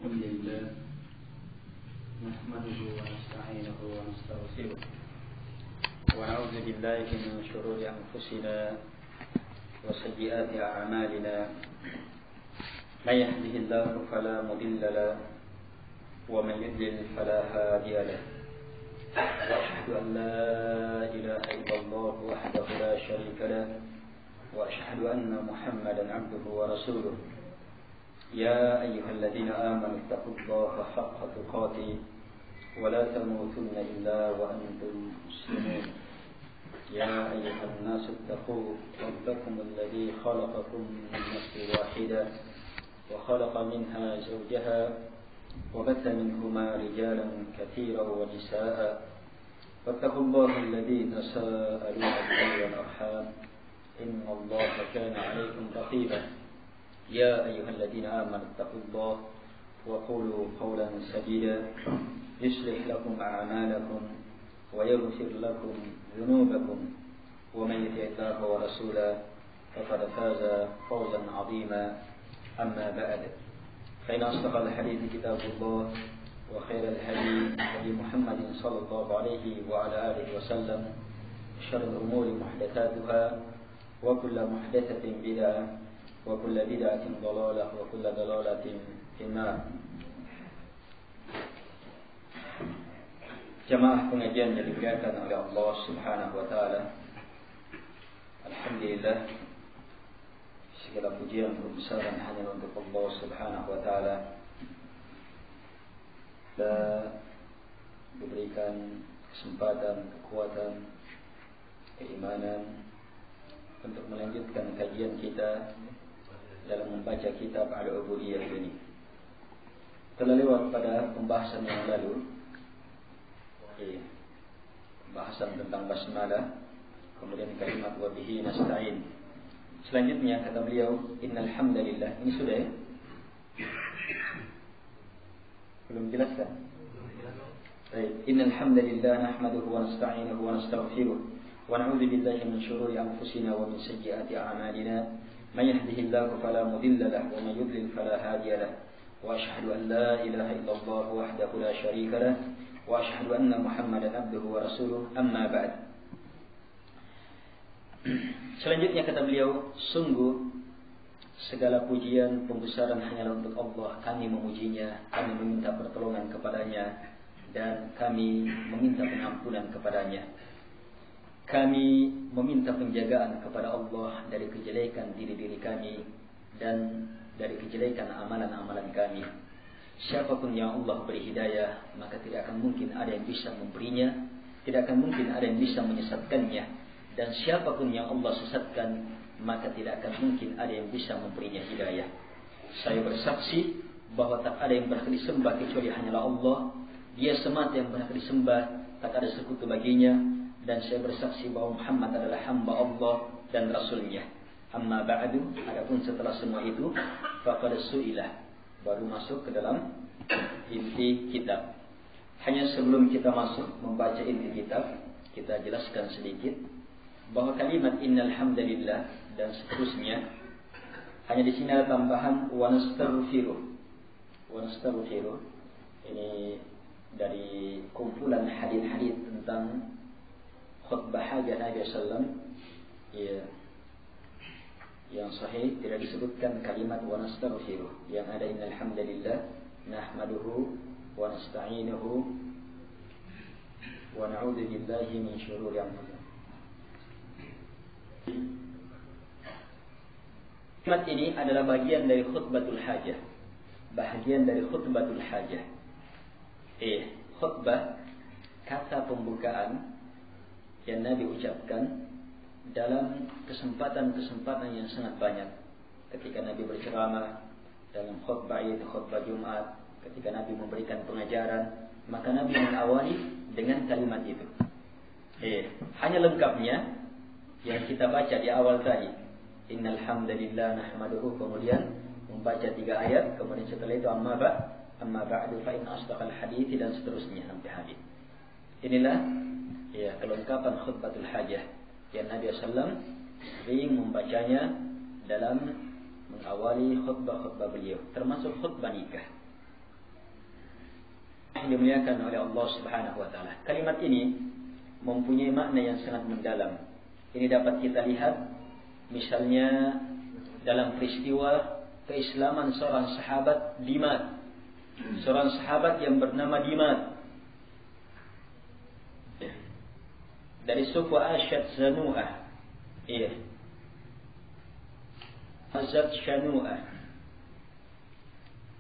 الحمد لله نحمده ونستعينه ونستغفره ونعوذ بالله من شرور أنفسنا وسيئات أعمالنا من يهده الله فلا مضل له ومن يضلل فلا هادي له وأشهد أن لا إله إلا الله وحده لا شريك له وأشهد أن محمدا عبده ورسوله يا أيها الذين آمنوا اتقوا الله حق تقاته ولا تموتن إلا وأنتم مسلمون يا أيها الناس اتقوا ربكم الذي خلقكم من نفس واحدة وخلق منها زوجها وبث منهما رجالا كثيرا ونساء واتقوا الله الذي تساءلون به والأرحام إن الله كان عليكم رقيبا يا أيها الذين آمنوا اتقوا الله وقولوا قولا سديدا يصلح لكم أعمالكم ويغفر لكم ذنوبكم ومن يطع الله ورسوله فقد فاز فوزا عظيما أما بعد فإن أصدق الحديث كتاب الله وخير الهدي هدي محمد صلى الله عليه وعلى آله وسلم شر الأمور محدثاتها وكل محدثة بدعة وكل بدعة ضلالة وكل ضلالة في النار. Jamaah pengajian yang dimuliakan oleh Allah Subhanahu wa taala. Alhamdulillah, segala pujian kebesaran hanya untuk Allah Subhanahu wa taala. Dan diberikan kesempatan, kekuatan, keimanan untuk melanjutkan kajian kita dalam membaca kitab Al-Ubudiyah ini. Telah lewat pada pembahasan yang lalu, pembahasan tentang basmalah, kemudian kalimat wa bihi nasta'in. Selanjutnya kata beliau, innal hamdalillah. Ini sudah ya? Belum jelaskan? Baik, innal hamdalillah nahmaduhu wa nasta'inuhu wa nastaghfiruh wa na'udzu billahi min shururi anfusina wa min sayyiati a'malina. من يهده الله فلا مضل له ومن يضلل فلا هادي له وأشهد أن لا إله إلا الله وحده لا شريك له وأشهد أن محمدا عبده ورسوله أما بعد. Selanjutnya kata beliau, sungguh segala pujian pembesaran hanyalah untuk Allah. Kami memujinya, kami meminta pertolongan kepadanya, dan kami meminta pengampunan kepadanya. Kami meminta penjagaan kepada Allah dari kejelekan diri-diri kami dan dari kejelekan amalan-amalan kami. Siapapun yang Allah beri hidayah, maka tidak akan mungkin ada yang bisa memberinya, tidak akan mungkin ada yang bisa menyesatkannya. Dan siapapun yang Allah sesatkan, maka tidak akan mungkin ada yang bisa memberinya hidayah. Saya bersaksi bahwa tak ada yang berhak disembah kecuali hanyalah Allah. Dia semata yang berhak disembah, tak ada sekutu baginya. Dan saya bersaksi bahwa Muhammad adalah hamba Allah dan Rasulnya. Amma ba'du, adapun setelah semua itu, faqad su'ilah, baru masuk ke dalam inti kitab. Hanya sebelum kita masuk membaca inti kitab, kita jelaskan sedikit bahwa kalimat innal hamdalillah dan seterusnya, hanya di sini ada tambahan wa nastaghfiruh. Wa nastaghfiruh ini dari kumpulan hadis-hadis tentang khutbah hajah Nabi SAW, ya, yang sahih tidak disebutkan kalimat wa nastaghfiruh. Yang ada innal hamdalillah nahmaduhu wa nasta'inuhu wa na'udzu billahi min shururi anfusina. Kalimat ini adalah bagian dari khutbatul hajah. Bagian dari khutbatul hajah. Khutbah, kata pembukaan yang Nabi ucapkan dalam kesempatan-kesempatan yang sangat banyak. Ketika Nabi berceramah dalam khutbah itu khutbah Jumat, ketika Nabi memberikan pengajaran, maka Nabi mengawali dengan kalimat itu. Hanya lengkapnya yang kita baca di awal tadi, innal hamdalillah nahmaduhu, kemudian membaca 3 ayat, kemudian setelah itu amma ba'du fa in asdaqal hadits, dan seterusnya sampai habis. Inilah kelengkapan khutbatul hajah yang Nabi SAW sering membacanya dalam mengawali khutbah-khutbah beliau, termasuk khutbah nikah. yang dimuliakan oleh Allah Subhanahu wa taala. Kalimat ini mempunyai makna yang sangat mendalam. Ini dapat kita lihat misalnya dalam peristiwa keislaman seorang sahabat Dimad. Seorang sahabat yang bernama Dimad dari suku Asyad Zanu'ah. Iya. Azad Shanu'ah.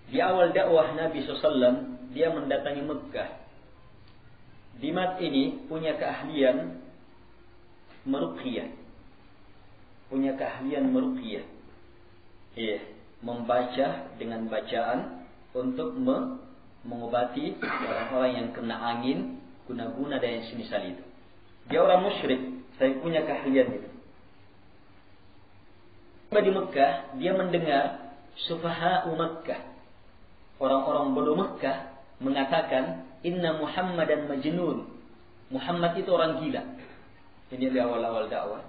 Di awal dakwah Nabi SAW, dia mendatangi Mekah. Dimad ini punya keahlian meruqyah. Punya keahlian meruqyah. Iya, membaca dengan bacaan untuk mengobati orang-orang yang kena angin, guna-guna dan yang semisal itu. Dia orang musyrik, saya punya keahlian itu. Di Mekah, dia mendengar sufaha'u Mekah. Orang-orang bodoh Mekah mengatakan, Inna Muhammadan majnun. Muhammad itu orang gila. Ini di awal-awal dakwah.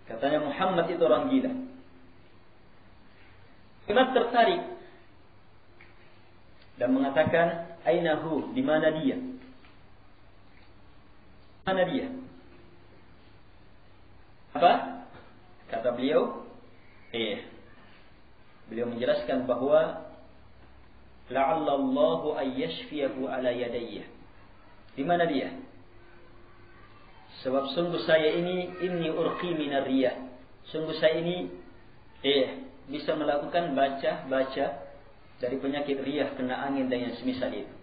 Katanya Muhammad itu orang gila. Imam tertarik dan mengatakan, Ainahu, di mana dia? Mana dia? Apa? Kata beliau, beliau menjelaskan bahwa la'allallahu ayyashfiyahu ala yadayya. Di mana dia? Sebab sungguh saya ini inni urqi minar riyah. Sungguh saya ini bisa melakukan baca dari penyakit riyah, kena angin dan yang semisal itu.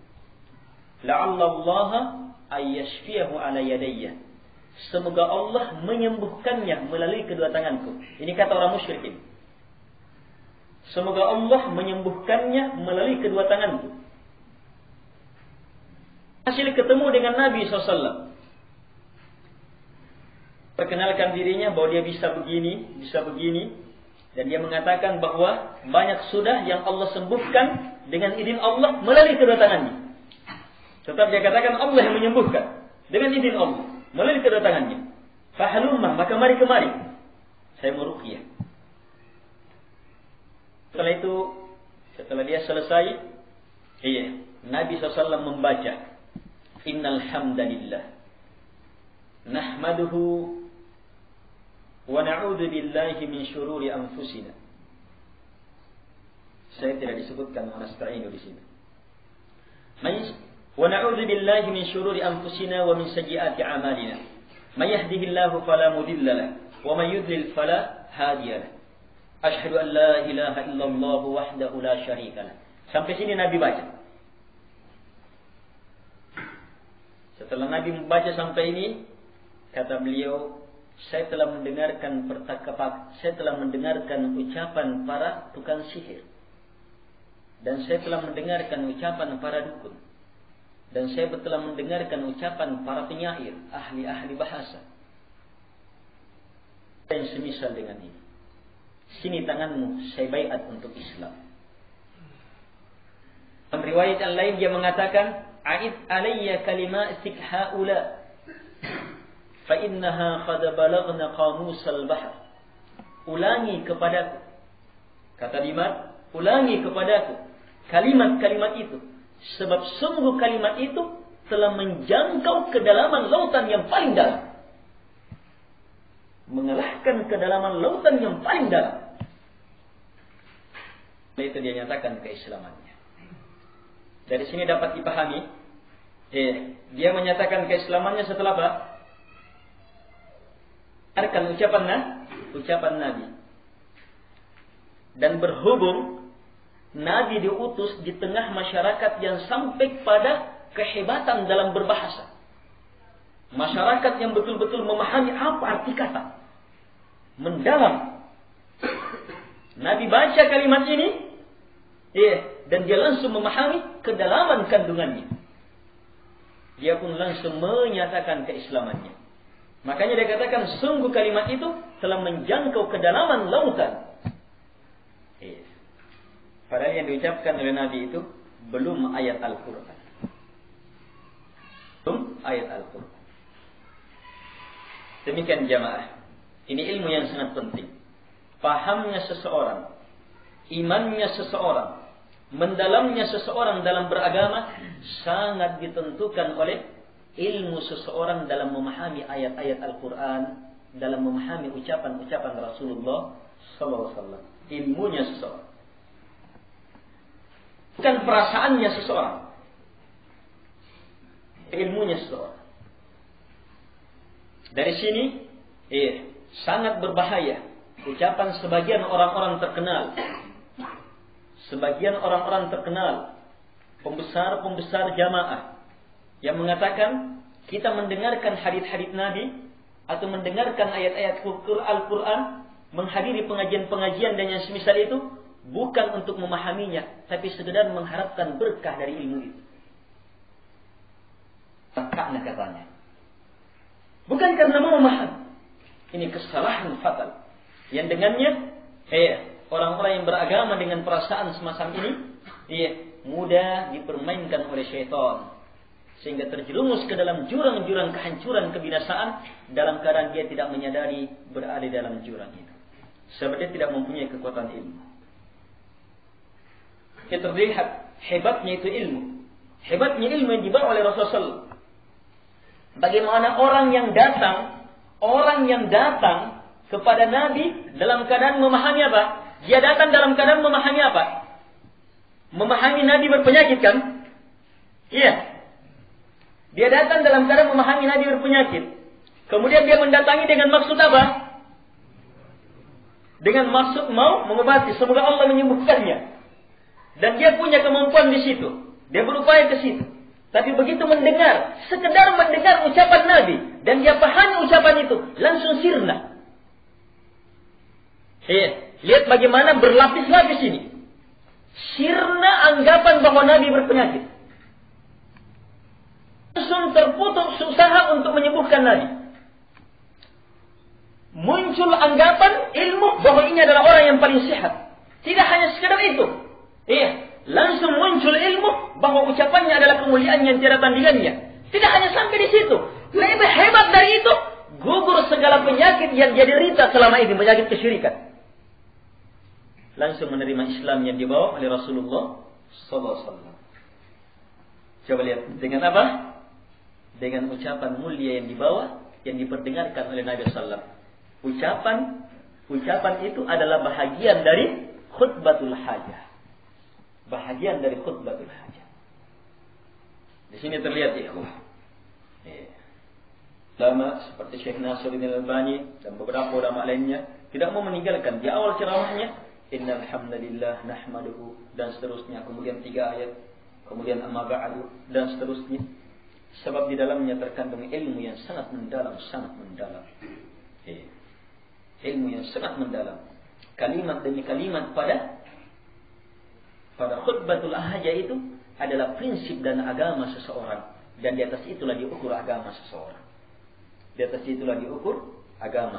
La'allallaha ayyashfiyahu ala yadayya. Semoga Allah menyembuhkannya melalui kedua tanganku. Ini kata orang musyrikin. Semoga Allah menyembuhkannya melalui kedua tanganku. Hasil ketemu dengan Nabi SAW. Perkenalkan dirinya bahwa dia bisa begini. Dan dia mengatakan bahwa banyak sudah yang Allah sembuhkan dengan izin Allah melalui kedua tangannya. Tetap dia katakan Allah yang menyembuhkan dengan izin Allah melalui kedua tangannya. Fahalumma, maka mari kemari. Saya meruqyah. Setelah itu, setelah dia selesai, Nabi SAW membaca, Innal hamdalillah nahmaduhu wa na'udzu billahi min syururi anfusina. Saya tidak disebutkan wa nasta'inu di sini. Wa na'udzu billahi min syururi anfusina wa min sayyiati a'malina. May yahdihillahu fala mudilla lahu wa may yudlil fala hadiya lahu. Asyhadu an la ilaha illallah wahdahu la syarika lahu. Sampai sini Nabi baca. Setelah Nabi membaca sampai ini, kata beliau, saya telah mendengarkan ucapan para tukang sihir. Dan saya telah mendengarkan ucapan para dukun. Dan saya telah mendengarkan ucapan para penyair, ahli-ahli bahasa. Dan semisal dengan ini. Sini tanganmu, saya baiat untuk Islam. Dalam riwayat yang lain dia mengatakan, A'id alayya kalimatik haula fa innaha qad balaghna qamusal bahr. Ulangi kepadaku, kata Dimad, ulangi kepadaku kalimat-kalimat itu, sebab sungguh kalimat itu telah menjangkau kedalaman lautan yang paling dalam, mengalahkan kedalaman lautan yang paling dalam. Itu dia nyatakan keislamannya. Dari sini dapat dipahami, dia menyatakan keislamannya setelah apa? Arkan ucapan Nabi. Dan berhubung Nabi diutus di tengah masyarakat yang sampai pada kehebatan dalam berbahasa. Masyarakat yang betul-betul memahami apa arti kata. Mendalam. Nabi baca kalimat ini, dan dia langsung memahami kedalaman kandungannya. Dia pun langsung menyatakan keislamannya. Makanya dia katakan sungguh kalimat itu telah menjangkau kedalaman lautan. Padahal yang diucapkan oleh Nabi itu belum ayat Al-Quran. Belum ayat Al-Quran. Demikian jamaah. Ini ilmu yang sangat penting. Pahamnya seseorang, imannya seseorang, mendalamnya seseorang dalam beragama sangat ditentukan oleh ilmu seseorang dalam memahami ayat-ayat Al-Quran, dalam memahami ucapan-ucapan Rasulullah SAW. Ilmunya seseorang, bukan perasaannya seseorang. Ilmunya seseorang. Dari sini, sangat berbahaya ucapan sebagian orang-orang terkenal. Sebagian orang-orang terkenal, pembesar-pembesar jamaah, yang mengatakan kita mendengarkan hadits-hadits Nabi atau mendengarkan ayat-ayat Al-Quran, menghadiri pengajian-pengajian dan yang semisal itu, bukan untuk memahaminya, tapi sekedar mengharapkan berkah dari ilmu itu. Karena katanya, bukan karena mau memahami. Ini kesalahan fatal yang dengannya orang-orang yang beragama dengan perasaan semacam ini mudah dipermainkan oleh syaitan, sehingga terjerumus ke dalam jurang-jurang kehancuran, kebinasaan, dalam keadaan dia tidak menyadari berada dalam jurang itu, sebab dia tidak mempunyai kekuatan ilmu. Kita terlihat hebatnya itu ilmu, hebatnya ilmu yang dibawa oleh Rasulullah. Bagaimana orang yang datang kepada Nabi dalam keadaan memahami apa? Dia datang dalam keadaan memahami apa? Memahami Nabi berpenyakit, kan? Iya. Dia datang dalam keadaan memahami Nabi berpenyakit. Kemudian dia mendatangi dengan maksud apa? Dengan maksud mau mengobati, semoga Allah menyembuhkannya. Dan dia punya kemampuan di situ. Dia berupaya ke situ. Tapi begitu mendengar, sekedar mendengar ucapan Nabi, dan dia pahami ucapan itu, langsung sirna. Lihat bagaimana berlapis-lapis ini. Sirna anggapan bahwa Nabi berpenyakit. Langsung terputus usaha untuk menyembuhkan Nabi. Muncul anggapan ilmu bahwa ini adalah orang yang paling sehat. Tidak hanya sekedar itu. Langsung muncul ilmu bahwa ucapannya adalah kemuliaan yang tiada tandingannya. Tidak hanya sampai di situ. Lebih hebat dari itu, gugur segala penyakit yang dia derita selama ini, penyakit kesyirikan. Langsung menerima Islam yang dibawa oleh Rasulullah SAW. Coba lihat dengan apa? Dengan ucapan mulia yang dibawa, yang diperdengarkan oleh Nabi SAW. Ucapan itu adalah bahagian dari khutbatul hajah. Bahagian dari khutbatul hajah. Di sini terlihat ulama seperti Syekh Nasiruddin Al-Albani dan beberapa ulama lainnya tidak mau meninggalkan di awal ceramahnya innal hamdalillah nahmaduhu dan seterusnya, kemudian 3 ayat, kemudian amma ba'du dan seterusnya, sebab di dalamnya terkandung ilmu yang sangat mendalam, ilmu yang sangat mendalam, kalimat demi kalimat pada khutbatul hajah itu adalah prinsip dan agama seseorang, dan di atas itulah diukur agama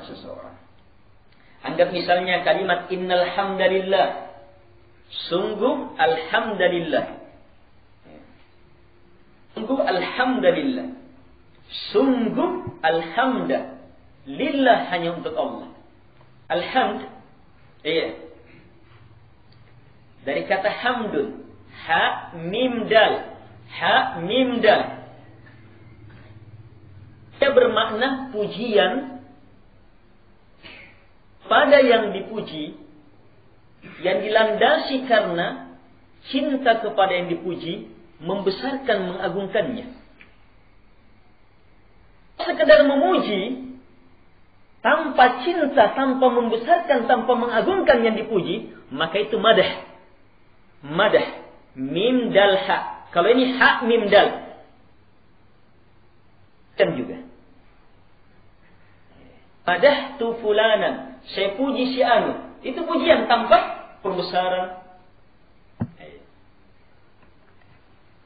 seseorang. Anggap misalnya kalimat innal hamdalillah, sungguh alhamdulillah. Sungguh alhamdulillah. Sungguh alhamdulillah hanya untuk Allah. Alhamd, dari kata hamdun, ha mim dal. Ia bermakna pujian pada yang dipuji, yang dilandasi karena cinta kepada yang dipuji, membesarkan, mengagungkannya. Sekedar memuji tanpa cinta, tanpa membesarkan, tanpa mengagungkan yang dipuji, maka itu madah. Mim dal ha. Kalau ini ha mim dal, kan juga. Madah tu fulanan, saya puji si anu. Itu pujian tanpa pembesaran.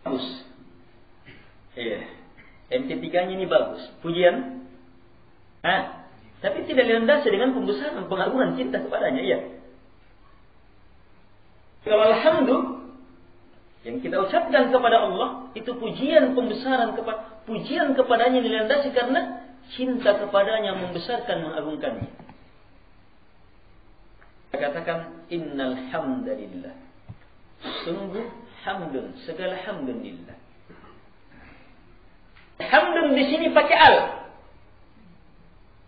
Bagus. MP3-nya ini bagus. Pujian. Tapi tidak dilandasi dengan pembesaran, pengagungan, cinta kepadanya. Kalau alhamdulillah yang kita ucapkan kepada Allah itu pujian, pembesaran, pujian kepadanya dilandasi karena cinta kepadanya, membesarkan, mengagungkannya. Kita katakan innal hamdalillah, Sungguh hamdun, segala hamdun lillah. Hamdun di sini pakai al.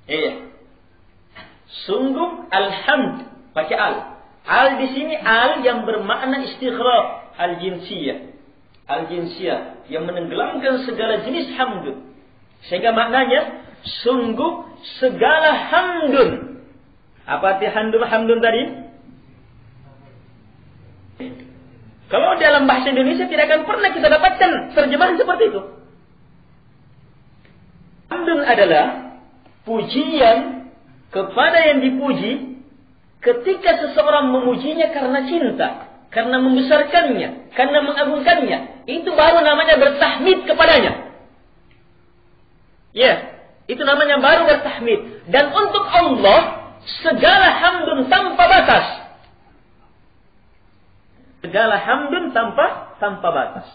Iya. Sungguh alhamd pakai al. Al di sini al yang bermakna istighraq, al-jinsiyah. Al-jinsiyah yang menenggelamkan segala jenis hamdun. Sehingga maknanya sungguh segala hamdun. Apa arti hamdun tadi? Kalau dalam bahasa Indonesia tidak akan pernah kita dapatkan terjemahan seperti itu. Hamdun adalah pujian kepada yang dipuji ketika seseorang memujinya karena cinta, karena membesarkannya, karena mengagungkannya. Itu baru namanya bertahmid kepadanya. Ya, itu namanya baru bertahmid. Dan untuk Allah, segala hamdun tanpa batas. Segala hamdun tanpa batas.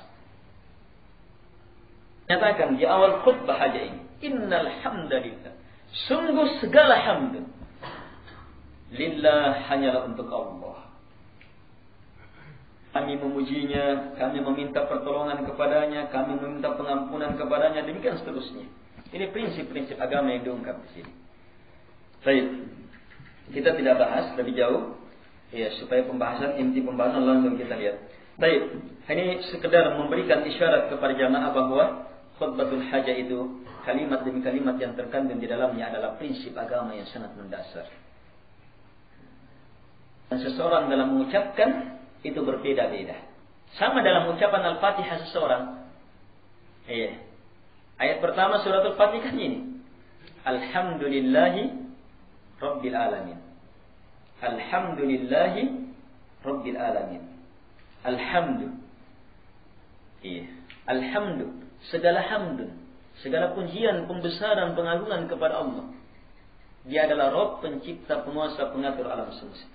Nyatakan di awal khutbah aja ini. Innal hamdalillah. Sungguh segala hamdun. Lillah hanyalah untuk Allah. Kami memujinya, kami meminta pertolongan kepadanya, kami meminta pengampunan kepadanya, demikian seterusnya. Ini prinsip-prinsip agama yang diungkap di sini. Baik. Kita tidak bahas lebih jauh. Ya, supaya inti pembahasan langsung kita lihat. Baik, ini sekedar memberikan isyarat kepada jamaah bahwa khutbatul hajah itu kalimat demi kalimat yang terkandung di dalamnya adalah prinsip agama yang sangat mendasar. Dan seseorang dalam mengucapkan itu berbeda-beda. Sama dalam ucapan Al-Fatihah seseorang. Iya. Ayat pertama surat Al-Fatihah ini. Alhamdulillahi Rabbil Alamin. Alhamdulillahi Rabbil Alamin. Alhamdu. Iya. Alhamdu. Segala hamdun. Segala pujian, pembesaran, pengagungan kepada Allah. Dia adalah Rabb, pencipta, penguasa, pengatur alam semesta.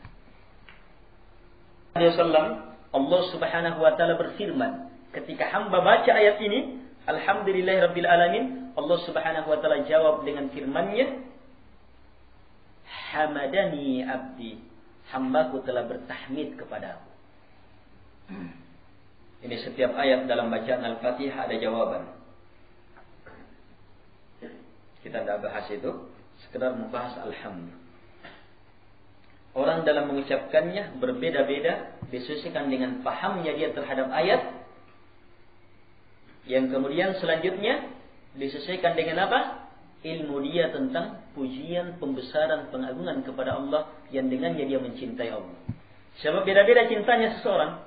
Allah Subhanahu wa taala berfirman, ketika hamba baca ayat ini, Alhamdulillahi Rabbil Alamin, Allah Subhanahu wa taala jawab dengan firman-Nya, Hamadani abdi, hambaku telah bertahmid kepadaku. Ini setiap ayat dalam bacaan Al-Fatihah ada jawaban. Kita tidak bahas itu, sekedar membahas Alhamdulillah. Orang dalam mengucapkannya berbeda-beda, disesuaikan dengan pahamnya dia terhadap ayat. Yang kemudian selanjutnya disesuaikan dengan apa? Ilmu dia tentang pujian, pembesaran, pengagungan kepada Allah yang dengannya dia mencintai Allah. Sebab beda-beda cintanya seseorang,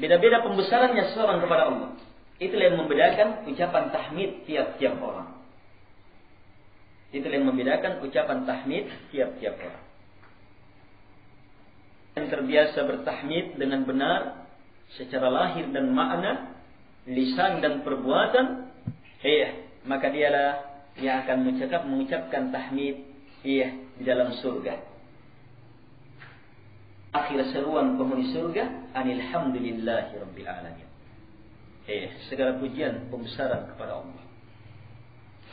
beda-beda pembesarannya seseorang kepada Allah. Itulah yang membedakan ucapan tahmid tiap-tiap orang. Itulah yang membedakan ucapan tahmid tiap-tiap orang. Yang terbiasa bertahmid dengan benar secara lahir dan makna, lisan dan perbuatan, maka dialah yang akan mengucapkan tahmid di dalam surga. Akhir seruan penghuni surga, Alhamdulillahi Rabbil Alamin. Segala pujian, pembesaran kepada Allah.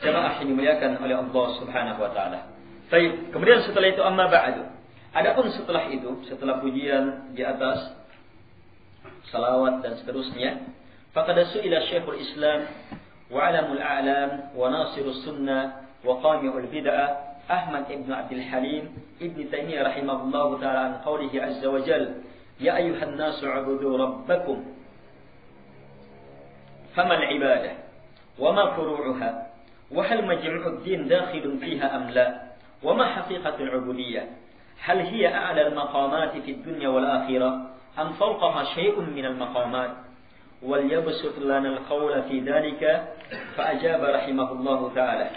Jemaah yang dimuliakan oleh Allah Subhanahu wa taala. Baik, kemudian setelah itu amma ba'du. Adapun setelah itu, setelah pujian di atas salawat dan seterusnya, faqad su'ila Syekhul Islam wa alamul a'lam wa nasirus sunnah wa qami'ul bid'ah Ahmad ibn Abdul Halim ibn Taimiyah rahimahullahu ta'ala an qawlihi azza wa jal, ya ayuhan nasu ubudu rabbakum famal ibadah wa ma furu'uha wa hal majmu'ud din dakhilun fiha am la wa ma haqiqatul ubudiyyah hal hiya a'la al-maqamat fi ad-dunya wal akhirah am fawqaha shay'un min al-maqamat wal yabsut lana al-qawla fi dhalika fa ajaba rahimahullahu ta'ala.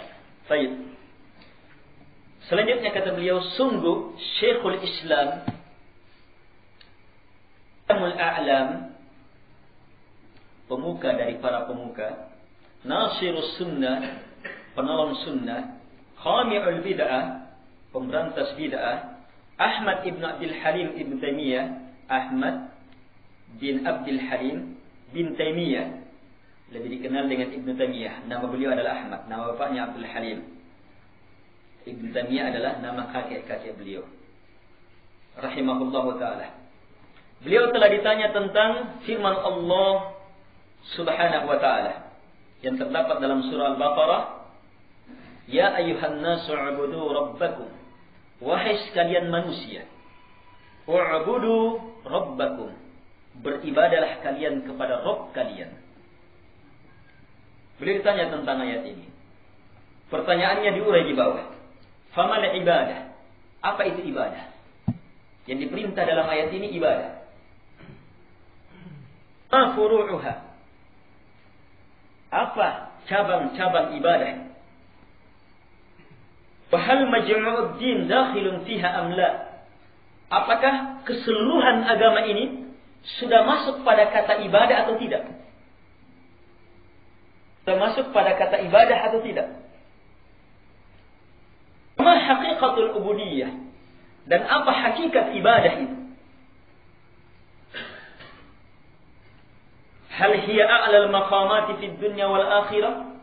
Baik. Selanjutnya kata beliau, sungguh Syekhul Islam Alamul A'lam, pemuka dari para pemuka, Nasirus Sunnah, penolong sunnah, Khami'ul Bid'ah, pemberantas bid'ah, Ahmad ibn Abdul Halim ibn Taimiyah, Ahmad bin Abdul Halim bin Taimiyah, lebih dikenal dengan Ibn Taimiyah. Nama beliau adalah Ahmad, nama bapaknya Abdul Halim. Ibn Taimiyah adalah nama kakek-kakek beliau. Rahimahullahu ta'ala. beliau telah ditanya tentang firman Allah Subhanahu wa taala yang terdapat dalam surah Al-Baqarah, "Ya ayyuhan nasu 'ubudu rabbakum." Wahai sekalian manusia, u'budu rabbakum. Beribadalah kalian kepada Rabb kalian. Beliau ditanya tentang ayat ini. Pertanyaannya diurai di bawah. Famal ibadah? Apa itu ibadah? Yang diperintah dalam ayat ini ibadah. Ma furu'uha? Apa cabang-cabang ibadah? Wahal majmu'ud din dakhilun fiha am la? Apakah keseluruhan agama ini sudah masuk pada kata ibadah atau tidak? Sudah masuk pada kata ibadah atau tidak? Ma haqiqatul ubudiyah? Dan apa hakikat ibadah itu? Hal hiya a'lal maqamati fid dunya wal akhirah?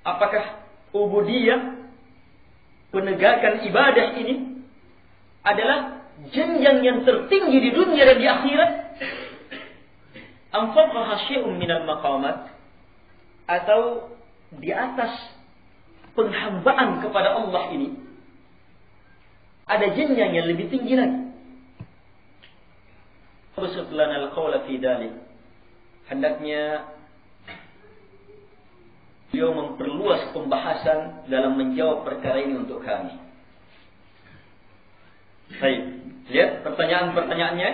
Apakah ubudiyah, penegakan ibadah ini adalah jenjang yang tertinggi di dunia dan di akhirat? Am fawqaha syai'un minal maqamat? Atau di atas penghambaan kepada Allah ini ada jenjang yang lebih tinggi lagi? Basut lana al-qawla fi dhalik. Hendaknya beliau memperluas pembahasan dalam menjawab perkara ini untuk kami. Baik, lihat pertanyaan-pertanyaannya.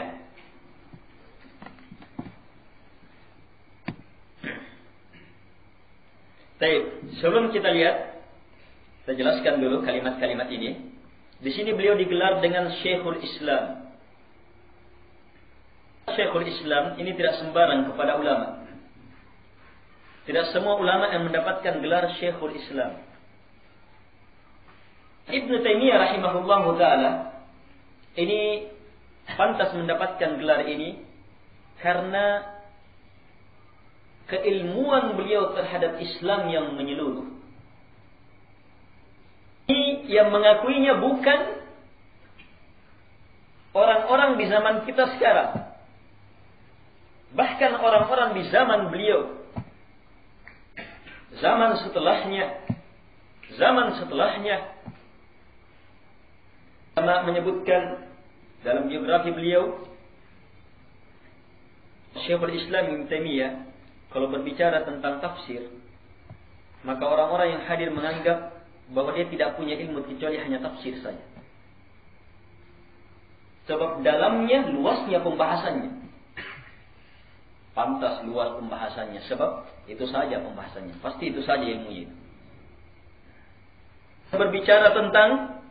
Baik, sebelum kita lihat, saya jelaskan dulu kalimat-kalimat ini. Di sini beliau digelar dengan Syekhul Islam. Syekhul Islam ini tidak sembarang kepada ulama. Tidak semua ulama yang mendapatkan gelar Syekhul Islam. Ibn Taimiyah rahimahullahu ta'ala ini pantas mendapatkan gelar ini karena keilmuan beliau terhadap Islam yang menyeluruh. Ini yang mengakuinya bukan orang-orang di zaman kita sekarang. Bahkan orang-orang di zaman beliau, zaman setelahnya, sama menyebutkan dalam biografi beliau, Syekhul Islam Ibn Taimiyah kalau berbicara tentang tafsir, maka orang-orang yang hadir menganggap bahwa dia tidak punya ilmu kecuali hanya tafsir saja. Sebab dalamnya luasnya pembahasannya. Pantas luas pembahasannya, sebab itu saja pembahasannya. Pasti itu saja ilmunya. Berbicara tentang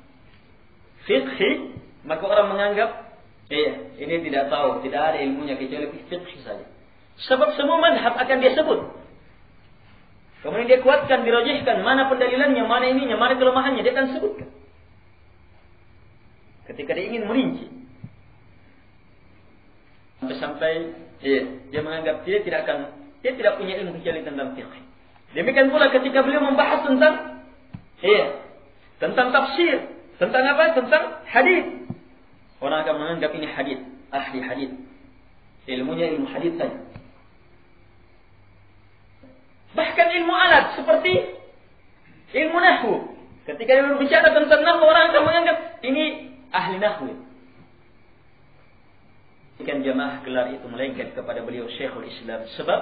fiqh, maka orang menganggap ini tidak tahu, tidak ada ilmunya kecuali fiqh saja. Sebab semua madhab akan dia sebut. Kemudian dia kuatkan, dirajihkan, mana pendalilannya, mana ininya, mana kelemahannya, dia akan sebutkan. Ketika dia ingin merinci. Sampai dia menganggap dia tidak punya ilmu kecuali tentang fiqh. Demikian pula ketika beliau membahas tentang tafsir, tentang apa? Tentang hadis. Orang akan menganggap ini hadis, ahli hadis. Ilmunya ilmu hadis saja. Bahkan ilmu alat seperti ilmu nahwu. Ketika dia berbicara tentang nahwu, orang akan menganggap ini ahli nahwu. Ikan jamaah gelar itu melengket kepada beliau Syekhul Islam. Sebab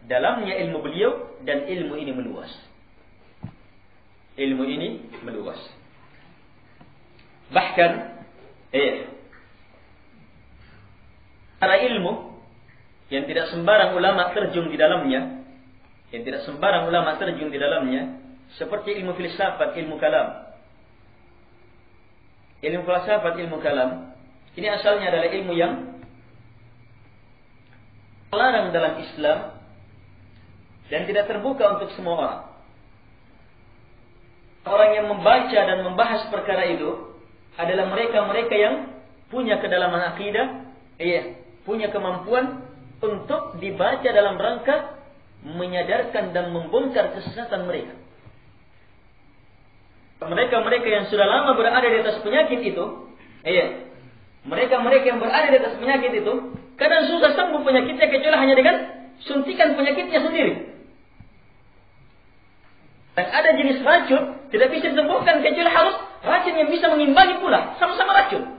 dalamnya ilmu beliau dan ilmu ini meluas. Ilmu ini meluas. Bahkan para ilmu yang tidak sembarang ulama terjun di dalamnya, seperti ilmu filsafat, ilmu kalam. Ilmu filsafat, ilmu kalam, ini asalnya adalah ilmu yang terlarang dalam Islam dan tidak terbuka untuk semua orang. Orang yang membaca dan membahas perkara itu adalah mereka-mereka yang punya kedalaman akidah, punya kemampuan untuk dibaca dalam rangka menyadarkan dan membongkar kesesatan mereka. Mereka-mereka yang sudah lama berada di atas penyakit itu, Mereka-mereka yang berada di atas penyakit itu kadang susah sembuh penyakitnya kecuali hanya dengan suntikan penyakitnya sendiri. Dan ada jenis racun tidak bisa disembuhkan kecuali harus racun yang bisa mengimbangi pula, sama-sama racun.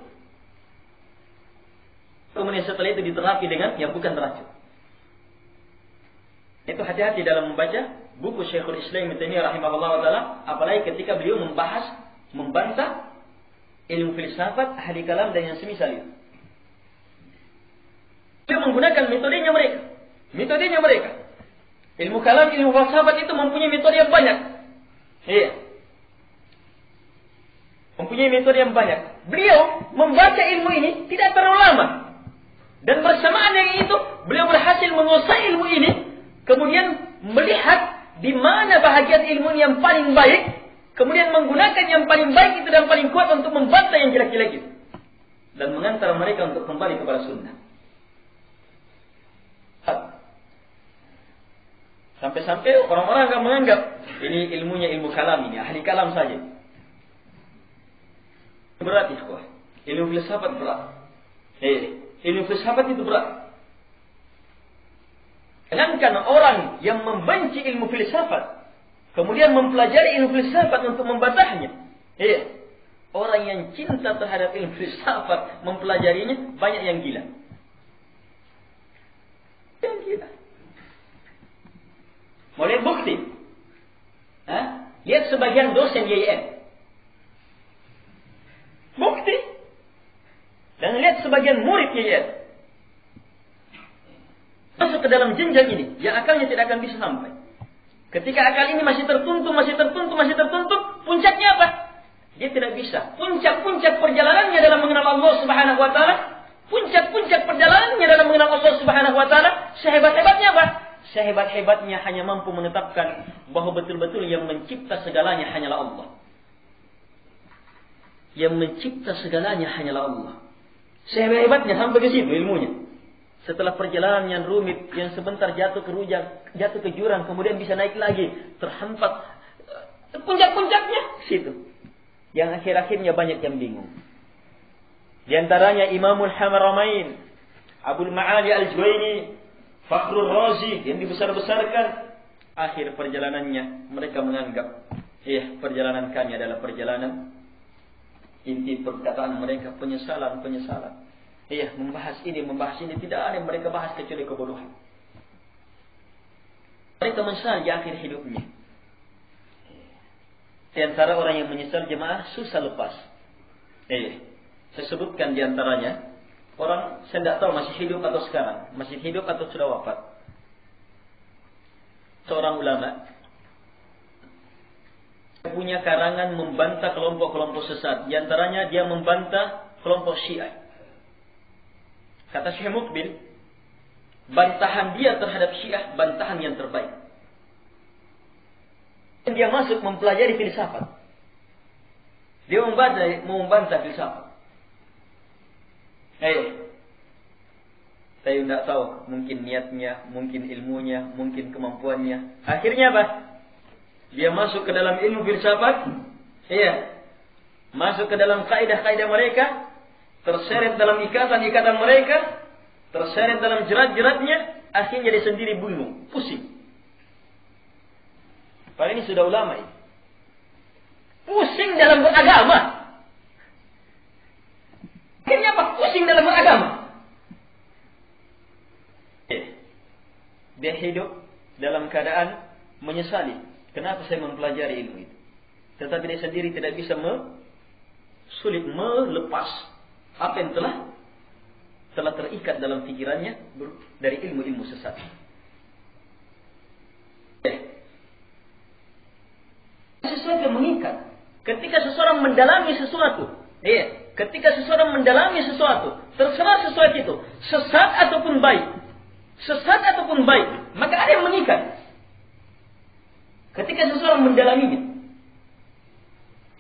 Kemudian setelah itu diterapi dengan yang bukan racun. Itu hati-hati dalam membaca buku Syekhul Islam Ibnu Taimiyah rahimahullah taala, apalagi ketika beliau membantah ilmu filsafat, ahli kalam dan yang semisal itu. Beliau menggunakan metodenya mereka. Ilmu kalam, ilmu filsafat itu mempunyai metode yang banyak. Iya. Mempunyai metode yang banyak. Beliau membaca ilmu ini tidak terlalu lama. Dan bersamaan dengan itu, beliau berhasil menguasai ilmu ini, kemudian melihat di mana bahagian ilmu yang paling baik, kemudian menggunakan yang paling baik itu dan paling kuat untuk membantah yang jelek-jelek itu, dan mengantar mereka untuk kembali kepada sunnah. Sampai-sampai orang-orang akan menganggap ini ilmunya ilmu kalam, ini ahli kalam saja. Berat ikhwah. Ilmu filsafat berat. Ilmu filsafat itu berat. Sedangkan orang yang membenci ilmu filsafat, kemudian mempelajari ilmu filsafat untuk membantahnya. Orang yang cinta terhadap ilmu filsafat, mempelajarinya, banyak yang gila. Yang gila. Mau lihat bukti? Lihat sebagian dosen YIN. Bukti. Dan lihat sebagian murid YIN. Masuk ke dalam jenjang ini, yang akalnya tidak akan bisa sampai. Ketika akal ini masih tertuntut, puncaknya apa? Dia tidak bisa. Puncak-puncak perjalanannya dalam mengenal Allah Subhanahu wa taala, puncak-puncak perjalanannya dalam mengenal Allah Subhanahu wa taala, sehebat-hebatnya apa? Sehebat-hebatnya hanya mampu menetapkan bahwa betul-betul yang mencipta segalanya hanyalah Allah. Yang mencipta segalanya hanyalah Allah. Sehebat-hebatnya sampai ke situ ilmunya. Setelah perjalanan yang rumit, yang sebentar jatuh ke jurang, kemudian bisa naik lagi, terhempat. Puncak-puncaknya situ. Yang akhir-akhirnya banyak yang bingung. Di antaranya Imamul Hamaramain, Abul Ma'ali Al-Juwaini, Fakhrul Razi yang dibesar-besarkan. Akhir perjalanannya mereka menganggap perjalanan kami adalah perjalanan, inti perkataan mereka penyesalan. Membahas ini tidak ada yang mereka bahas kecuali kebodohan. Mereka menyesal di akhir hidupnya. Di antara orang yang menyesal jemaah susah lepas. Saya sebutkan di antaranya orang, saya tidak tahu masih hidup atau sekarang, masih hidup atau sudah wafat. Seorang ulama punya karangan membantah kelompok-kelompok sesat. Di antaranya dia membantah kelompok Syiah. Kata Syekh Muqbil, bantahan dia terhadap Syiah bantahan yang terbaik. Dan dia masuk mempelajari filsafat. Dia membantah filsafat. Saya tidak tahu, mungkin niatnya, mungkin ilmunya, mungkin kemampuannya. Akhirnya apa? Dia masuk ke dalam ilmu filsafat. Masuk ke dalam kaidah-kaidah mereka, terseret dalam ikatan-ikatan mereka, terseret dalam jerat-jeratnya, akhirnya dia sendiri bingung, pusing. Padahal ini sudah ulama ini. Pusing dalam beragama. Akhirnya apa? Pusing dalam beragama. Dia hidup dalam keadaan menyesali. Kenapa saya mempelajari ilmu itu? Tetapi dia sendiri tidak bisa sulit melepas apa yang telah terikat dalam pikirannya dari ilmu-ilmu sesat. Sesuatu yang mengikat. Ketika seseorang mendalami sesuatu, terserah sesuatu itu sesat ataupun baik, maka ada yang mengikat. Ketika seseorang mendalaminya,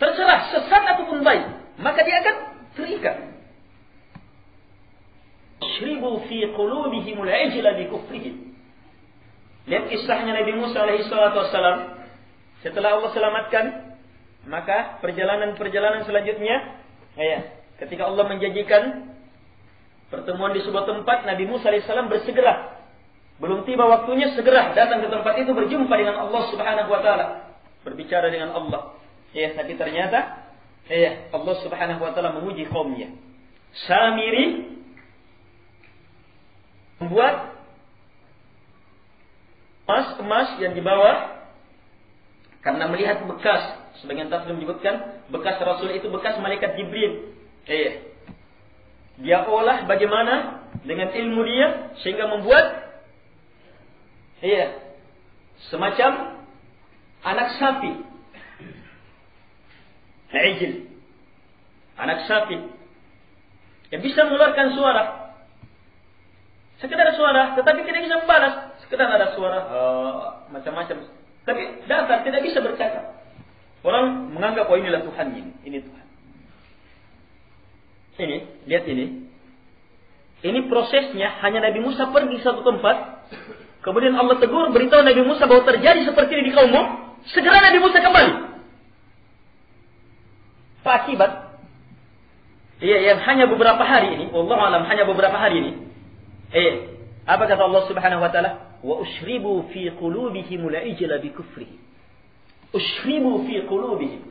terserah sesat ataupun baik, maka dia akan terikat. Syribu fi qulubihimul ijla bi kufrihim. Lihat kisahnya Nabi Musa alaihi salatu wassalam. Setelah Allah selamatkan, maka perjalanan-perjalanan selanjutnya, ketika Allah menjanjikan Pertemuan di sebuah tempat, Nabi Musa alaihissalam bersegera. Belum tiba waktunya, segera datang ke tempat itu, berjumpa dengan Allah Subhanahu wa taala, berbicara dengan Allah. Tapi ternyata Allah Subhanahu wa taala menguji kaumnya. Samiri membuat emas yang dibawa karena melihat bekas. Sebagian tafsir menyebutkan bekas Rasul itu bekas malaikat Jibril. Dia olah bagaimana dengan ilmu dia sehingga membuat semacam anak sapi. Ijil. Anak sapi yang bisa mengeluarkan suara. Sekedar suara, tetapi tidak bisa membalas. Sekedar ada suara macam-macam. Tapi datar, tidak bisa bercakap. Orang menganggap, oh inilah Tuhan ini Tuhan. Ini, lihat ini. Ini prosesnya, hanya Nabi Musa pergi satu tempat, kemudian Allah tegur, beritahu Nabi Musa bahwa terjadi seperti ini di kaummu, segera Nabi Musa kembali. Apa akibat? Yang hanya beberapa hari ini, wallahu alam, hanya beberapa hari ini. Apa kata Allah Subhanahu wa taala? Wa ushribu fi qulubihim al-ijla bi kufrihim. Ushribu fi qulubihim.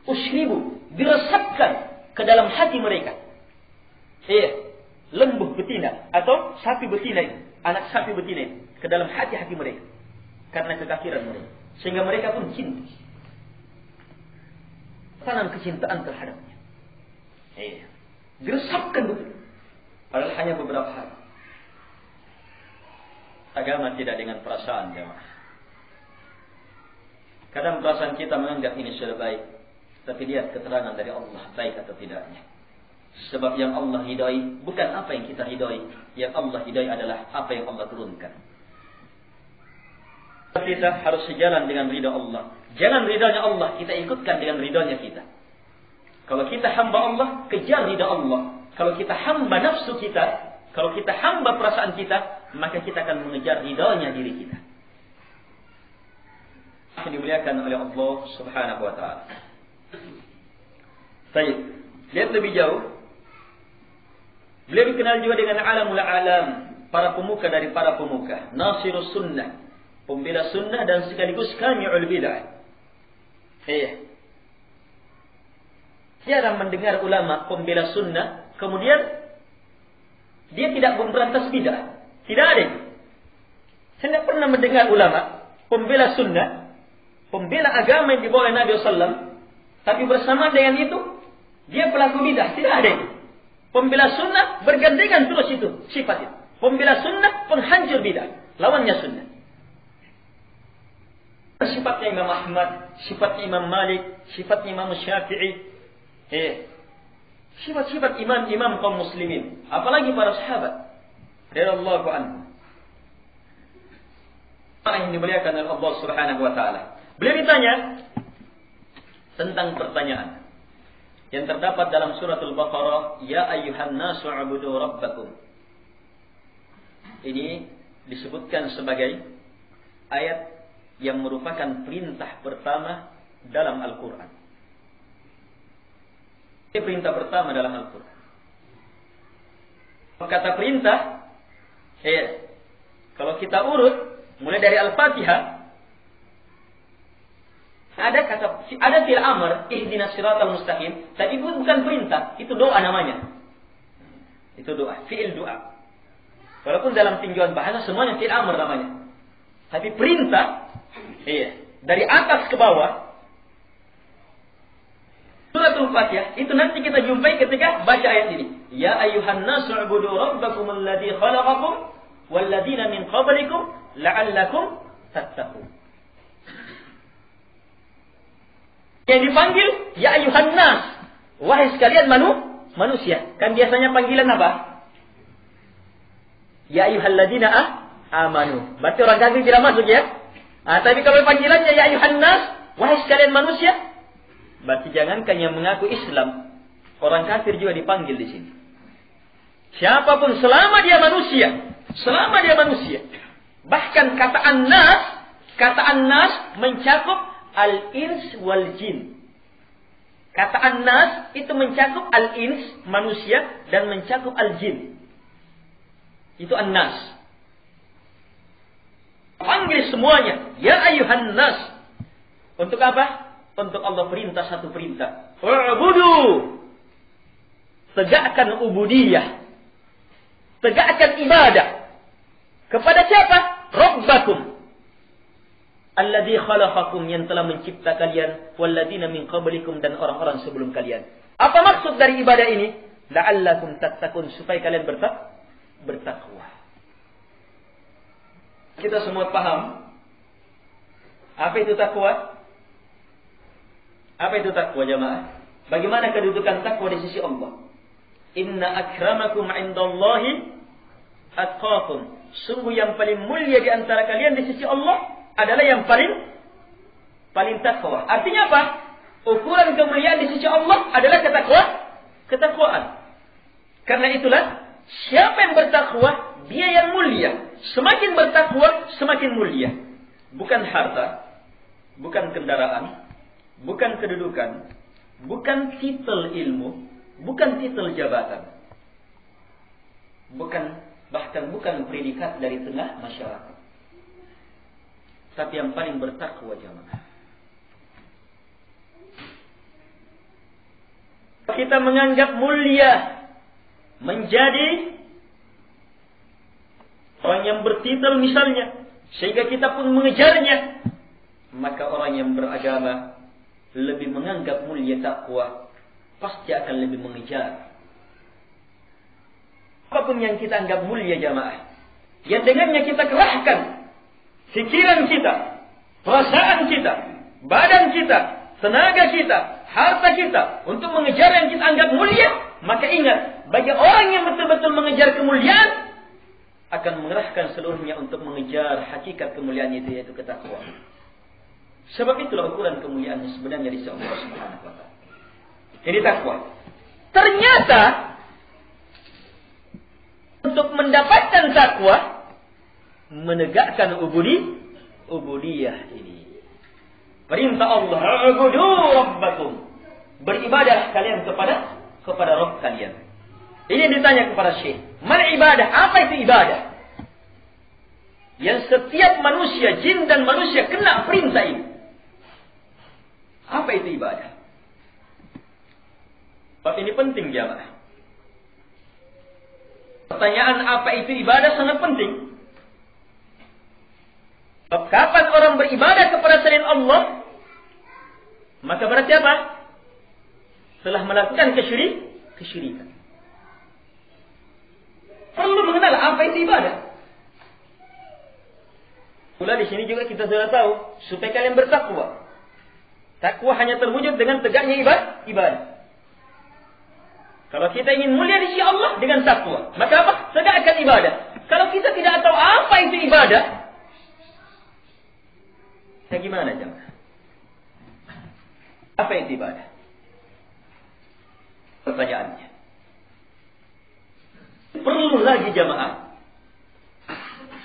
Ushribu, diresapkan ke dalam hati mereka. Lembu betina atau sapi betina itu, anak sapi betina itu ke dalam hati-hati mereka karena kekafiran mereka, sehingga mereka pun cinta. Tanam kecintaan terhadapnya. Diresapkan betul. Padahal hanya beberapa hari. Agama tidak dengan perasaan, jemaah. Kadang perasaan kita menganggap ini sudah baik, tapi lihat keterangan dari Allah baik atau tidaknya. Sebab yang Allah hidai bukan apa yang kita hidai. Yang Allah hidai adalah apa yang Allah turunkan. Kita harus sejalan dengan ridha Allah. Jangan ridhanya Allah kita ikutkan dengan ridhanya kita. Kalau kita hamba Allah, kejar ridha Allah. Kalau kita hamba nafsu kita, kalau kita hamba perasaan kita, maka kita akan mengejar ridhanya diri kita. Yang dimuliakan oleh Allah Subhanahu wa taala. Baik, lihat lebih jauh. Beliau dikenal juga dengan alamul alam, para pemuka dari para pemuka, nasirus sunnah, pembela sunnah dan sekaligus kami'ul bid'ah. Jarang mendengar ulama pembela sunnah, kemudian dia tidak memberantas bid'ah. Tidak ada. Saya tidak pernah mendengar ulama pembela sunnah, pembela agama yang dibawa oleh Nabi SAW, tapi bersama dengan itu dia pelaku bid'ah. Tidak ada. Pembela sunnah bergandengan terus itu sifat itu. Pembela sunnah penghancur bid'ah, lawannya sunnah. Sifatnya Imam Ahmad, sifatnya Imam Malik, sifatnya Imam Syafi'i. Sifat-sifat imam-imam kaum muslimin, apalagi para sahabat radhiyallahu anhum. Yang dimuliakan oleh Allah Subhanahu wa taala. Beliau ditanya tentang pertanyaan yang terdapat dalam suratul Baqarah, ya ayyuhan nasu ubudu rabbakum. Ini disebutkan sebagai ayat yang merupakan perintah pertama dalam Al-Quran. Ini perintah pertama dalam Al-Quran. Kata perintah, kalau kita urut mulai dari Al-Fatihah, ada fi'il amr, ihdinas siratal mustaqim, tapi itu bukan perintah, itu doa namanya. Itu doa, fi'il doa. Walaupun dalam tinjauan bahasa semuanya fi'il amr namanya. Tapi perintah, dari atas ke bawah, suratul Fatihah, itu nanti kita jumpai ketika baca ayat ini. Ya ayyuhan nasu ubudu rabbakum alladhi khalaqakum walladhina min qablikum la'allakum tattaqun. Yang dipanggil ya ayyuhan nas, wahai sekalian manusia. Kan biasanya panggilan apa? Ya ayyuhalladzina amanu. Berarti orang kafir tidak masuk ya. Tapi kalau panggilannya ya ayyuhan nas, wahai sekalian manusia, berarti jangankan yang mengaku Islam, orang kafir juga dipanggil di sini. Siapapun selama dia manusia. Bahkan kata an-nas mencakup al-ins wal jin. Kata an-nas itu mencakup al-ins manusia dan mencakup al-jin. Itu an-nas. Panggil semuanya, ya ayyuhan nas. Untuk apa? Untuk Allah perintah satu perintah. U'budu. Tegakkan ubudiyah. Tegakkan ibadah. Kepada siapa? Rabbakum. Alladzi khalaqakum, yang telah mencipta kalian, walladzina min qablikum, dan orang-orang sebelum kalian. Apa maksud dari ibadah ini? La'allakum tattaqun, supaya kalian bertakwa. Kita semua paham apa itu takwa? Apa itu takwa, jamaah? Bagaimana kedudukan takwa di sisi Allah? Inna akramakum 'indallahi atqakum. Sungguh yang paling mulia di antara kalian di sisi Allah adalah yang paling takwa. Artinya apa? Ukuran kemuliaan di sisi Allah adalah ketakwaan. Karena itulah siapa yang bertakwa, dia yang mulia. Semakin bertakwa, semakin mulia. Bukan harta, bukan kendaraan, bukan kedudukan, bukan titel ilmu, bukan titel jabatan. Bahkan bukan predikat dari tengah masyarakat. Tapi yang paling bertakwa, jamaah. Kita menganggap mulia menjadi orang yang bertitel misalnya, sehingga kita pun mengejarnya, maka orang yang beragama lebih menganggap mulia takwa, pasti akan lebih mengejar. Apapun yang kita anggap mulia, jamaah, yang dengannya kita kerahkan pikiran kita, perasaan kita, badan kita, tenaga kita, harta kita untuk mengejar yang kita anggap mulia, maka ingat, bagi orang yang betul-betul mengejar kemuliaan, akan mengerahkan seluruhnya untuk mengejar hakikat kemuliaan itu, yaitu ketakwaan. Sebab itulah ukuran kemuliaannya sebenarnya di sisi Allah Subhanahu wa taala. Ini takwa. Ternyata untuk mendapatkan takwa, menegakkan ubudiyah ini. Perintah Allah, "Ubudu rabbakum." Beribadah kalian kepada Rabb kalian. Ini ditanya kepada Syekh, "Mana ibadah? Apa itu ibadah?" Yang setiap manusia, jin dan manusia kena perintah ini. Apa itu ibadah? Bab ini penting, jamaah. Pertanyaan apa itu ibadah sangat penting. Sebab kapan orang beribadah kepada selain Allah, maka berarti apa? Telah melakukan kesyirikan. Perlu mengenal apa itu ibadah. Pula di sini juga kita sudah tahu, supaya kalian bertakwa. Takwa hanya terwujud dengan tegaknya ibadah. Kalau kita ingin mulia di sisi Allah dengan takwa, maka apa? Tegakkan ibadah. Kalau kita tidak tahu apa itu ibadah, bagaimana, jemaah? Apa itu ibadah? Pertanyaannya. Perlu lagi, jemaah,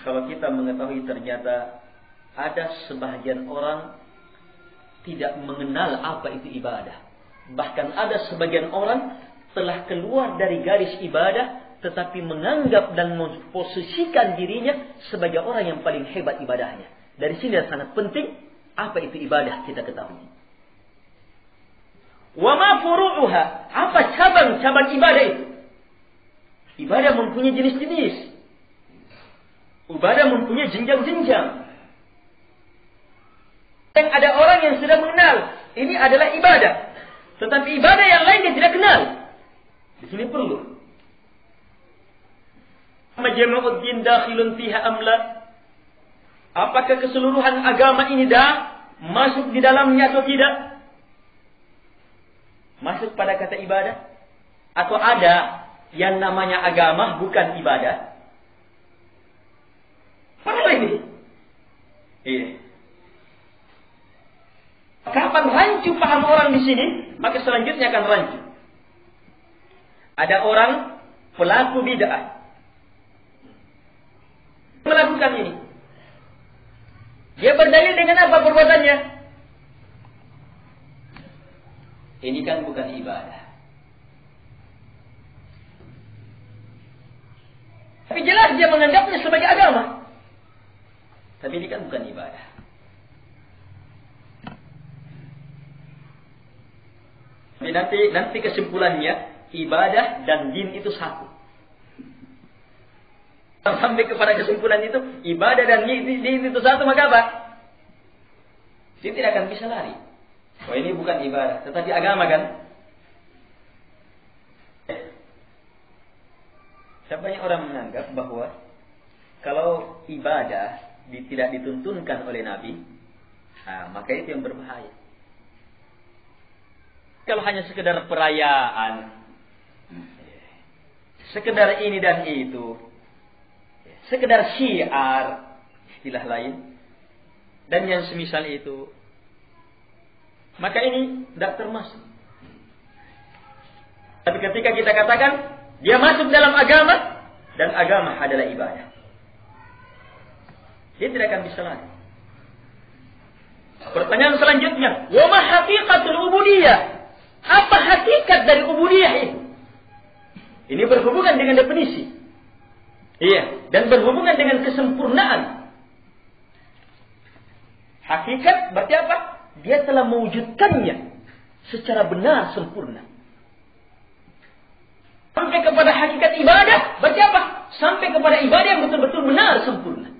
kalau kita mengetahui ternyata ada sebahagian orang tidak mengenal apa itu ibadah. Bahkan ada sebagian orang telah keluar dari garis ibadah, tetapi menganggap dan memposisikan dirinya sebagai orang yang paling hebat ibadahnya. Dari sini sangat penting apa itu ibadah kita ketahui. Wa ma furu'uha, apa cabang-cabang ibadah itu? Ibadah mempunyai jenis-jenis. Ibadah mempunyai jenjang-jenjang. Dan ada orang yang sudah mengenal ini adalah ibadah, tetapi ibadah yang lain dia tidak kenal. Di sini perlu. Majmu'uddin dakhilun fiha amla? Apakah keseluruhan agama ini dah masuk di dalamnya atau tidak? Masuk pada kata ibadah? Atau ada yang namanya agama bukan ibadah? Apa ini? Iya. Kapan rancu paham orang di sini, maka selanjutnya akan rancu. Ada orang pelaku bid'ah melakukan ini. Dia berdalil dengan apa perbuatannya? Ini kan bukan ibadah. Tapi jelas dia menganggapnya sebagai agama. Tapi ini kan bukan ibadah. Nanti kesimpulannya, ibadah dan din itu satu. Sampai kepada kesimpulan itu, ibadah dan din itu satu, maka apa? Dia tidak akan bisa lari. Oh, ini bukan ibadah, tetapi agama kan? Banyak orang menganggap bahwa kalau ibadah tidak dituntunkan oleh Nabi, maka itu yang berbahaya. Kalau hanya sekedar perayaan, sekedar ini dan itu, sekedar syiar, istilah lain, dan yang semisal itu, maka ini tidak termasuk. Tapi ketika kita katakan dia masuk dalam agama, dan agama adalah ibadah, dia tidak akan bisa lari. Pertanyaan selanjutnya, wa ma haqiqatul ubudiyah? Apa hakikat dari ubudiyah itu? Ini berhubungan dengan definisi. Iya, dan berhubungan dengan kesempurnaan. Hakikat berarti apa? Dia telah mewujudkannya secara benar sempurna. Sampai kepada hakikat ibadah berarti apa? Sampai kepada ibadah yang betul-betul benar sempurna.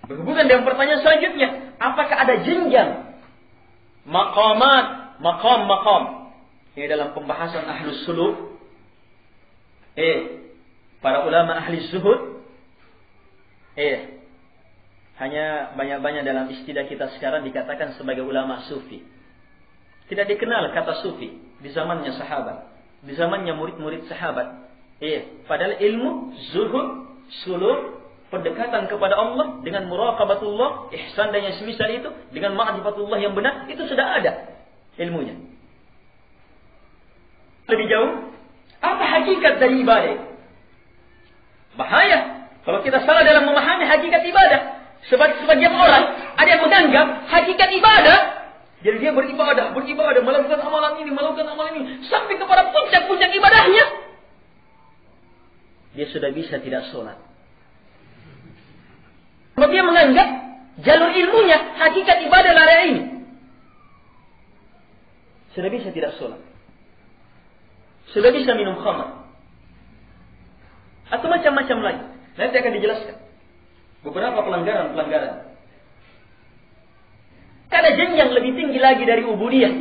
Berhubungan dengan pertanyaan selanjutnya, apakah ada jenjang maqam. Ini dalam pembahasan ahlus suluk. Para ulama ahli zuhud. Hanya banyak-banyak dalam istilah kita sekarang dikatakan sebagai ulama sufi. Tidak dikenal kata sufi di zamannya sahabat, di zamannya murid-murid sahabat. Padahal ilmu zuhud, suluk, pendekatan kepada Allah dengan muraqabatullah, ihsan dan yang semisal itu, dengan ma'rifatullah yang benar, itu sudah ada ilmunya. Lebih jauh, apa hakikat dari ibadah? Bahaya kalau kita salah dalam memahami hakikat ibadah. Sebagian orang ada yang menganggap hakikat ibadah, jadi dia beribadah, melakukan amalan ini, sampai kepada puncak-puncak ibadahnya, dia sudah bisa tidak sholat. Kalau dia menganggap jalur ilmunya hakikat ibadah adalah ini, sudah bisa tidak sholat, sudah bisa minum khamar, atau macam-macam lagi. Nanti akan dijelaskan beberapa pelanggaran. Ada jenjang lebih tinggi lagi dari ubudiyah.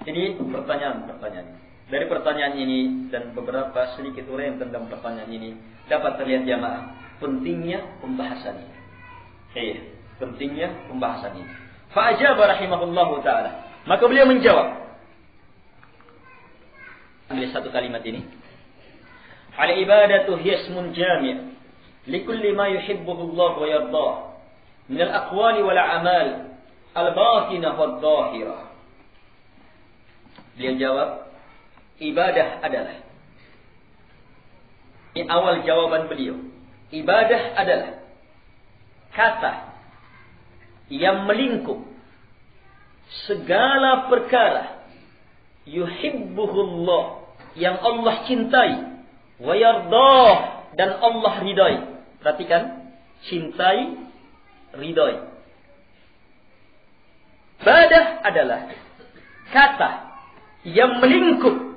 Ini pertanyaan. Dari pertanyaan ini dan beberapa sedikit uraian tentang pertanyaan ini dapat terlihat jamaah pentingnya pembahasan ini. Pentingnya pembahasan ini. Fa'ajaba rahimahullahu ta'ala. Maka beliau menjawab. Ambil satu kalimat ini. Al-ibadatu hiya ismun jami' likulli ma yuhibbuhu Allah wa yardah min al-aqwali wal a'mal al-batinah wad dhahirah. Dia jawab, ibadah adalah, ini awal jawaban beliau, ibadah adalah kata yang melingkup segala perkara yuhibbuhullah, yang Allah cintai, wa yardah, dan Allah ridai. Perhatikan, cintai, ridai. Ibadah adalah kata yang melingkup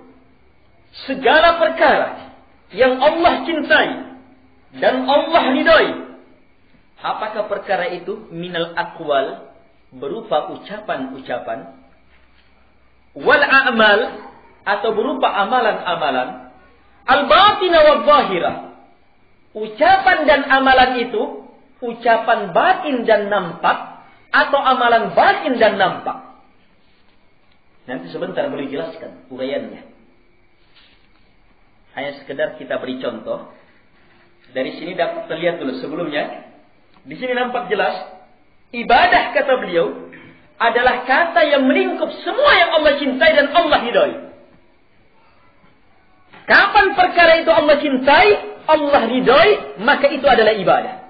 segala perkara yang Allah cintai dan Allah ridai. Apakah perkara itu? Minal aqwal, berupa ucapan-ucapan, wal a'mal, atau berupa amalan-amalan, al-batina wal zahirah, ucapan dan amalan itu ucapan batin dan nampak, atau amalan batin dan nampak. Nanti sebentar boleh jelaskan uraiannya. Hanya sekedar kita beri contoh. Dari sini dapat terlihat dulu sebelumnya. Di sini nampak jelas, ibadah kata beliau adalah kata yang melingkup semua yang Allah cintai dan Allah ridai. Kapan perkara itu Allah cintai, Allah ridai, maka itu adalah ibadah.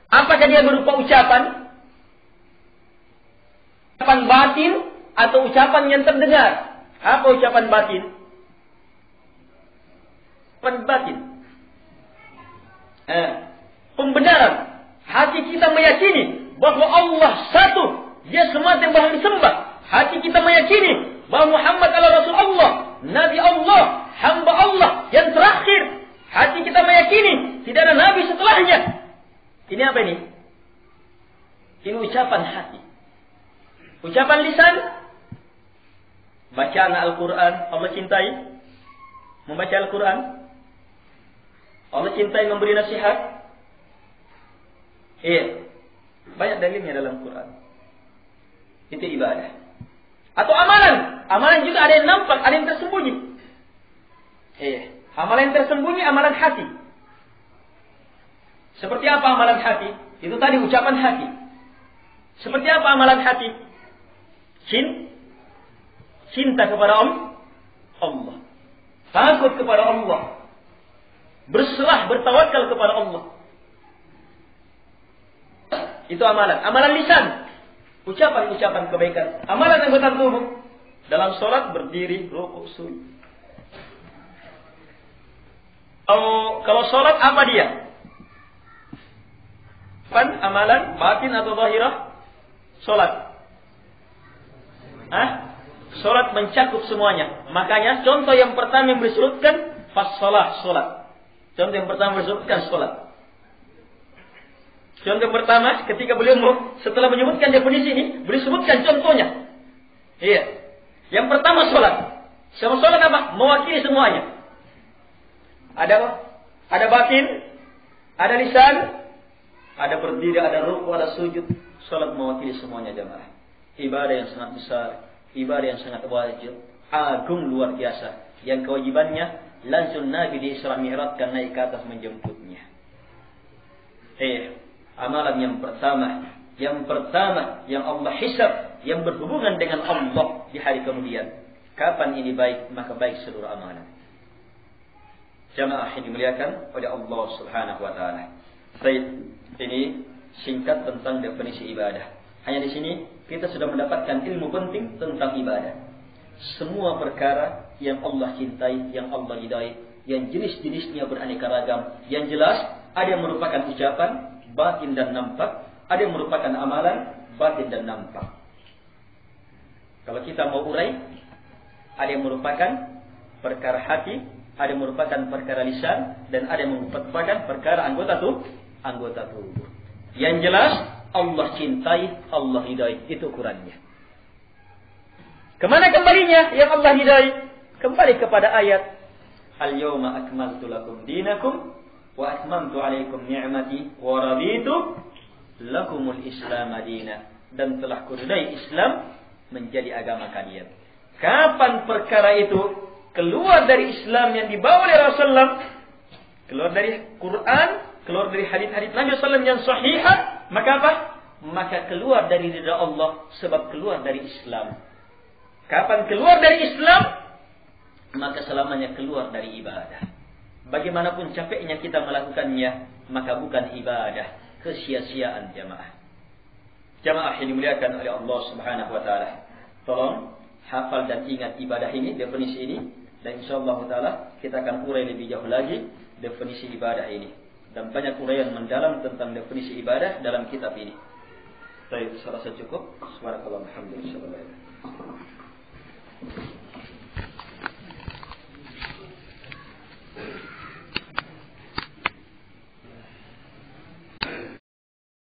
Apakah dia berupa ucapan? ucapan batin atau ucapan yang terdengar? Apa ucapan batin? Ucapan batin. Pembenaran. Hati kita meyakini bahwa Allah satu. Dia semata yang berhak disembah. Hati kita meyakini bahwa Muhammad adalah Rasul Allah, Nabi Allah, hamba Allah yang terakhir. Hati kita meyakini tidak ada Nabi setelahnya. Ini apa ini? Ini ucapan hati. Ucapan lisan. Bacaan Al-Quran. Allah cintai membaca Al-Quran. Allah cintai memberi nasihat. Iya. Banyak dalilnya dalam Quran. Itu ibadah. Atau amalan. Amalan juga ada yang nampak, ada yang tersembunyi. Iya. Amalan yang tersembunyi, amalan hati. Seperti apa amalan hati? Itu tadi ucapan hati. Seperti apa amalan hati? Cinta kepada Allah. Takut kepada Allah. Berserah, bertawakal kepada Allah. Itu amalan. Amalan lisan. Ucapan-ucapan kebaikan. Amalan anggota tubuh. Dalam sholat berdiri, rukuk, sujud. Kalau sholat apa dia? Amalan batin atau zahirah? Sholat. Sholat mencakup semuanya. Makanya contoh yang pertama yang disebutkan sholat. Contoh yang pertama disebutkan sholat. Contoh pertama ketika beliau setelah menyebutkan definisi ini, beliau sebutkan contohnya. Iya. Yang pertama sholat. Sama sholat apa? Mewakili semuanya. Ada batin, ada lisan, ada berdiri, ada rukuk, ada sujud. Sholat mewakili semuanya jamaah. Ibadah yang sangat besar, ibadah yang sangat wajib, agung luar biasa. Yang kewajibannya langsung Nabi di Isra Mi'raj naik ke atas menjemputnya. Amalan yang pertama yang Allah hisab, yang berhubungan dengan Allah di hari kemudian. Kapan ini baik, maka baik seluruh amalan. Jamaah yang dimuliakan oleh Allah Subhanahu wa taala. Baik, ini singkat tentang definisi ibadah. Hanya di sini kita sudah mendapatkan ilmu penting tentang ibadah. Semua perkara yang Allah cintai, yang Allah ridai, yang jenis-jenisnya beraneka ragam, yang jelas ada yang merupakan ucapan batin dan nampak, ada yang merupakan amalan batin dan nampak. Kalau kita mau urai, ada yang merupakan perkara hati, ada yang merupakan perkara lisan, dan ada yang merupakan perkara anggota tubuh. Yang jelas Allah cintai, Allah hidayah, itu ukurannya. Kemana kembalinya yang Allah hidayah? Kembali kepada ayat Al-yawma akmaltu lakum dinakum wa atmamtu alaikum ni'mati wa raditu lakumul Islam madina, dan telah kuridai Islam menjadi agama kalian. Kapan perkara itu keluar dari Islam yang dibawa oleh Rasulullah, keluar dari Quran, keluar dari hadis-hadis Nabi SAW yang sahihah, maka apa? Maka keluar dari ridha Allah, sebab keluar dari Islam. Kapan keluar dari Islam, maka selamanya keluar dari ibadah. Bagaimanapun capeknya kita melakukannya, maka bukan ibadah, kesia-siaan jamaah. Jamaah yang dimuliakan oleh Allah Subhanahu wa taala. Tolong hafal dan ingat ibadah ini, definisi ini, dan insyaallah taala kita akan urai lebih jauh lagi definisi ibadah ini. Dan banyak uraian mendalam tentang definisi ibadah dalam kitab ini. Baik, saya rasa cukup. Subhanallah, alhamdulillah.